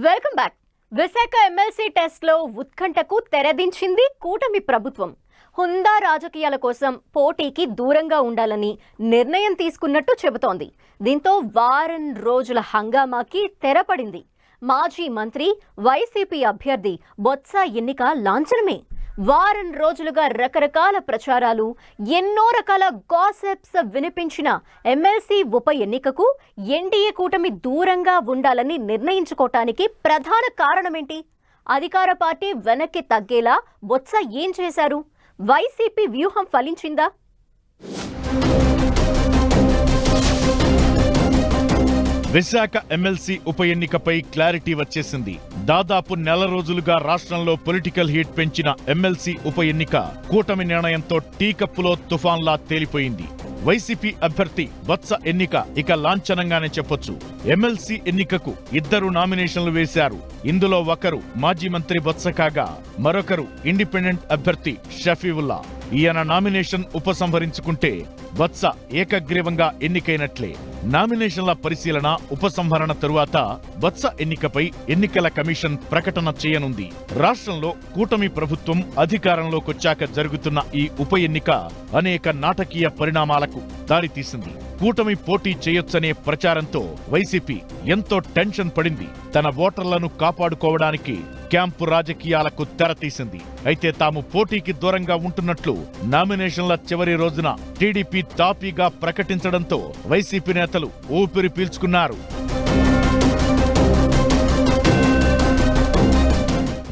Welcome back. Visakha MLC టెస్ట్లో ఉత్కంఠకు తెరదించింది కూటమి ప్రభుత్వం. హుందా రాజకీయాల కోసం పోటీకి దూరంగా ఉండాలని నిర్ణయం తీసుకున్నట్టు చెబుతోంది. దీంతో వారం రోజుల హంగామాకి తెరపడింది. మాజీ మంత్రి వైసీపీ అభ్యర్థి బొత్స ఎన్నిక లాంఛనమే. వారం రోజులుగా రకరకాల ప్రచారాలు, ఎన్నో రకాల గాసిప్స్ వినిపించిన ఎమ్మెల్సీ ఉప ఎన్నికకు ఎన్డీఏ కూటమి దూరంగా ఉండాలని నిర్ణయించుకోవటానికి ప్రధాన కారణమేంటి? అధికార పార్టీ వెనక్కి తగ్గేలా బొత్స ఏం చేశారు? వైసీపీ వ్యూహం ఫలించిందా? విశాఖ ఎమ్మెల్సీ ఉప ఎన్నికపై క్లారిటీ వచ్చేసింది. దాదాపు నెల రోజులుగా రాష్ట్రంలో పొలిటికల్ హీట్ పెంచిన ఎమ్మెల్సీ ఉప ఎన్నిక కూటమి నిర్ణయంతో టీ కప్పులో తుఫాన్లా తేలిపోయింది. వైసీపీ అభ్యర్థి బొత్స ఎన్నిక ఇక లాంఛనంగానే చెప్పొచ్చు. ఎమ్మెల్సీ ఎన్నికకు 2 నామినేషన్లు వేశారు. ఇందులో ఒకరు మాజీ మంత్రి బొత్స కాగా మరొకరు ఇండిపెండెంట్ అభ్యర్థి షఫీవుల్లా. ఈయన నామినేషన్ ఉపసంహరించుకుంటే బొత్స ఏకగ్రీవంగా ఎన్నికైనట్లే. నామినేషన్ల పరిశీలన, ఉపసంహరణ తరువాత బొత్స ఎన్నికపై ఎన్నికల కమిషన్ ప్రకటన చేయనుంది. రాష్ట్రంలో కూటమి ప్రభుత్వం అధికారంలోకొచ్చాక జరుగుతున్న ఈ ఉప ఎన్నిక అనేక నాటకీయ పరిణామాలకు దారితీసింది. కూటమి పోటీ చేయొచ్చనే ప్రచారంతో వైసీపీ ఎంతో టెన్షన్ పడింది. తన ఓటర్లను కాపాడుకోవడానికి క్యాంపు రాజకీయాలకు తెరతీసింది. అయితే తాము పోటీకి దూరంగా ఉంటున్నట్లు నామినేషన్ల చివరి రోజున టీడీపీ తాపీగా ప్రకటించడంతో వైసీపీ నేతలు ఊపిరి పీల్చుకున్నారు.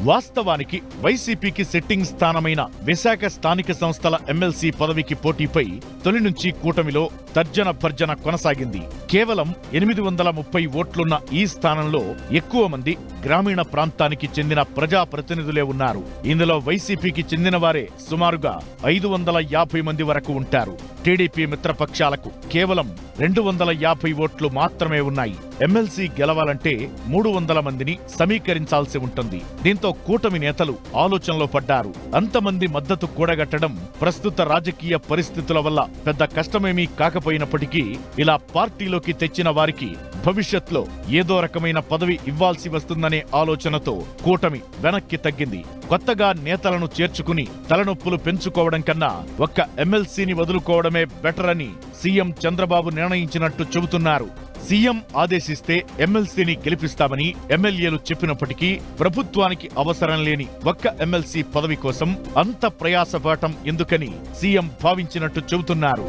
వాస్తవానికి వైసీపీకి సెట్టింగ్ స్థానమైన విశాఖ స్థానిక సంస్థల ఎమ్మెల్సీ పదవికి పోటీపై తొలి నుంచి కూటమిలో తర్జన భర్జన కొనసాగింది. కేవలం 830 ఓట్లున్న ఈ స్థానంలో ఎక్కువ మంది గ్రామీణ ప్రాంతానికి చెందిన ప్రజాప్రతినిధులే ఉన్నారు. ఇందులో వైసీపీకి చెందిన వారే సుమారుగా 550 మంది వరకు ఉంటారు. టీడీపీ మిత్రపక్షాలకు కేవలం 250 ఓట్లు మాత్రమే ఉన్నాయి. ఎమ్మెల్సీ గెలవాలంటే 300 మందిని సమీకరించాల్సి ఉంటుంది. దీంతో కూటమి నేతలు ఆలోచనలో పడ్డారు. అంతమంది మద్దతు కూడగట్టడం ప్రస్తుత రాజకీయ పరిస్థితుల వల్ల పెద్ద కష్టమేమీ కాకపోయినప్పటికీ ఇలా పార్టీలోకి తెచ్చిన వారికి భవిష్యత్తులో ఏదో రకమైన పదవి ఇవ్వాల్సి వస్తుందనే ఆలోచనతో కూటమి వెనక్కి తగ్గింది. కొత్తగా నేతలను చేర్చుకుని తలనొప్పులు పెంచుకోవడం కన్నా ఒక్క ఎమ్మెల్సీని వదులుకోవడమే బెటర్ అని సీఎం చంద్రబాబు నిర్ణయించినట్టు చెబుతున్నారు. సీఎం ఆదేశిస్తే ఎమ్మెల్సీని గెలిపిస్తామని ఎమ్మెల్యేలు చెప్పినప్పటికీ ప్రభుత్వానికి అవసరం లేని ఒక్క ఎమ్మెల్సీ పదవి కోసం అంత ప్రయాసపడటం ఎందుకని సీఎం భావించినట్టు చెబుతున్నారు.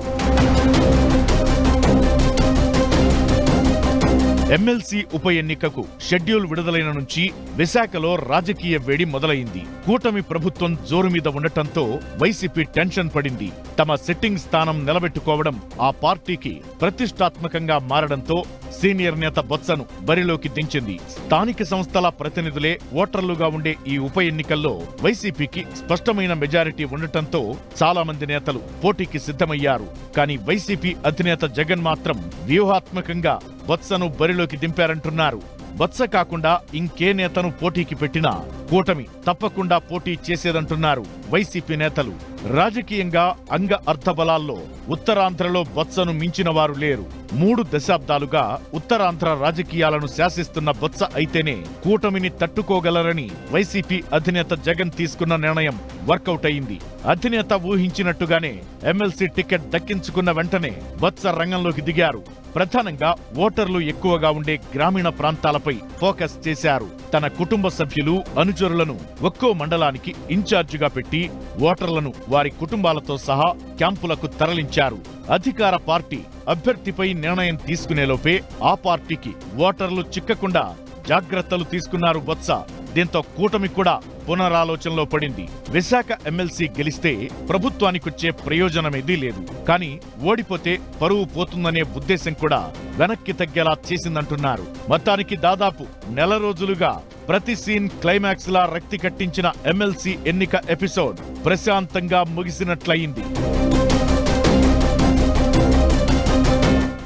ఎమ్మెల్సీ ఉప ఎన్నికకు షెడ్యూల్ విడుదలైన నుంచి విశాఖలో రాజకీయ వేడి మొదలైంది. కూటమి ప్రభుత్వం జోరు మీద ఉండటంతో వైసీపీ టెన్షన్ పడింది. తమ సిట్టింగ్ స్థానం నిలబెట్టుకోవడం ఆ పార్టీకి ప్రతిష్టాత్మకంగా మారడంతో సీనియర్ నేత బొత్సను బరిలోకి దించింది. స్థానిక సంస్థల ప్రతినిధులే ఓటర్లుగా ఉండే ఈ ఉప ఎన్నికల్లో వైసీపీకి స్పష్టమైన మెజారిటీ ఉండటంతో చాలా మంది నేతలు పోటీకి సిద్ధమయ్యారు. కానీ వైసీపీ అధినేత జగన్ మాత్రం వ్యూహాత్మకంగా బొత్సను బరిలోకి దింపారంటున్నారు. బొత్స కాకుండా ఇంకే నేతను పోటీకి పెట్టినా కూటమి తప్పకుండా పోటీ చేసేదంటున్నారు వైసీపీ నేతలు. రాజకీయంగా అంగ అర్ధబలాల్లో ఉత్తరాంధ్రలో బొత్సను మించిన వారు లేరు. 3 దశాబ్దాలుగా ఉత్తరాంధ్ర రాజకీయాలను శాసిస్తున్న బొత్స అయితేనే కూటమిని తట్టుకోగలరని వైసీపీ అధినేత జగన్ తీసుకున్న నిర్ణయం వర్కౌట్ అయింది. అధినేత ఊహించినట్టుగానే ఎమ్మెల్సీ టికెట్ దక్కించుకున్న వెంటనే బొత్స రంగంలోకి దిగారు. ప్రధానంగా ఓటర్లు ఎక్కువగా ఉండే గ్రామీణ ప్రాంతాలపై ఫోకస్ చేశారు. తన కుటుంబ సభ్యులు, అనుచరులను ఒక్కో మండలానికి ఇన్ఛార్జిగా పెట్టి ఓటర్లను వారి కుటుంబాలతో సహా క్యాంపులకు తరలించారు. అధికార పార్టీ అభ్యర్థిపై నిర్ణయం తీసుకునేలోపే ఆ పార్టీకి ఓటర్లు చిక్కకుండా జాగ్రత్తలు తీసుకున్నారు బొత్స. దీంతో కూటమి కూడా పునరాలోచనలో పడింది. విశాఖ ఎమ్మెల్సీ గెలిస్తే ప్రభుత్వానికొచ్చే ప్రయోజనమేదీ లేదు, కానీ ఓడిపోతే పరువు పోతుందనే ఉద్దేశం కూడా వెనక్కి తగ్గేలా చేసిందంటున్నారు. మొత్తానికి దాదాపు నెల రోజులుగా ప్రతి సీన్ క్లైమాక్స్ లా రక్తి కట్టించిన ఎమ్మెల్సీ ఎన్నిక ఎపిసోడ్ ప్రశాంతంగా ముగిసినట్లయింది.